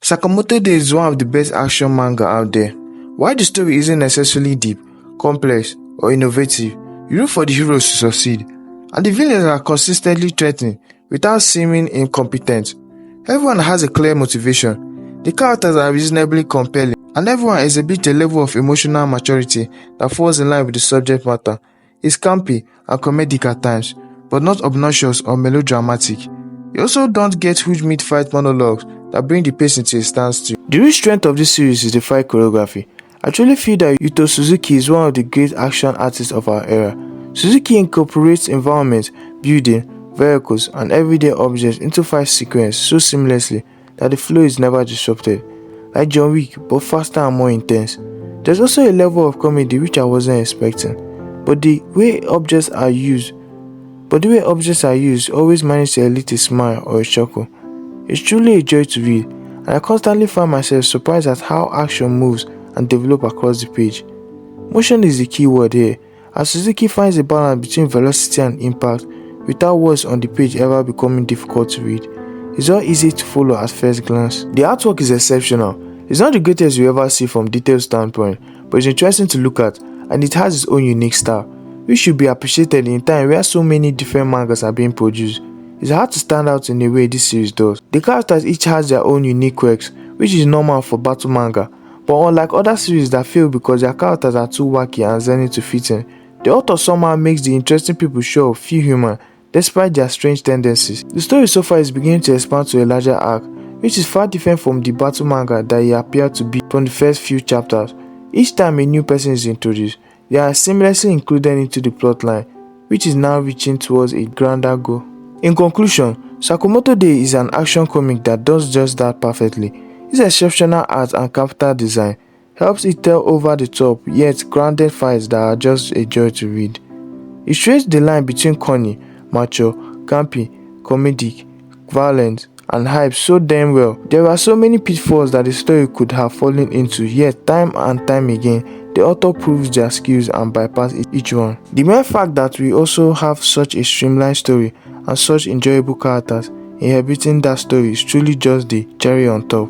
Sakamoto Day is one of the best action manga out there. While the story isn't necessarily deep, complex, or innovative, you root for the heroes to succeed, and the villains are consistently threatening without seeming incompetent. Everyone has a clear motivation, the characters are reasonably compelling, and everyone exhibits a level of emotional maturity that falls in line with the subject matter. It's campy and comedic at times, but not obnoxious or melodramatic. You also don't get huge mid-fight monologues that bring the pace into a standstill. The real strength of this series is the fight choreography. I truly feel that Yuto Suzuki is one of the great action artists of our era. Suzuki incorporates environment, building, vehicles, and everyday objects into fight sequences so seamlessly that the flow is never disrupted. Like John Wick, but faster and more intense. There's also a level of comedy which I wasn't expecting, but the way objects are used always manage to elicit a smile or a chuckle. It's truly a joy to read, and I constantly find myself surprised at how action moves and develops across the page. Motion is the key word here, as Suzuki finds a balance between velocity and impact without words on the page ever becoming difficult to read. It's all easy to follow at first glance. The artwork is exceptional. It's not the greatest you ever see from detailed standpoint, but it's interesting to look at, and it has its own unique style, which should be appreciated in a time where so many different mangas are being produced. It's hard to stand out in the way this series does. The characters each has their own unique quirks, which is normal for battle manga, but unlike other series that fail because their characters are too wacky and zany to fit in, the author somehow makes the interesting people show up feel human despite their strange tendencies. The story so far is beginning to expand to a larger arc, which is far different from the battle manga that it appeared to be from the first few chapters. Each time a new person is introduced, they are seamlessly included into the plotline, which is now reaching towards a grander goal. In conclusion, Sakamoto Day is an action comic that does just that perfectly. Its exceptional art and character design helps it tell over-the-top yet grounded fights that are just a joy to read. It strains the line between corny, mature, campy, comedic, violent, and hype so damn well. There are so many pitfalls that the story could have fallen into, yet time and time again, the author proves their skills and bypass each one. The mere fact that we also have such a streamlined story and such enjoyable characters inhabiting that story is truly just the cherry on top.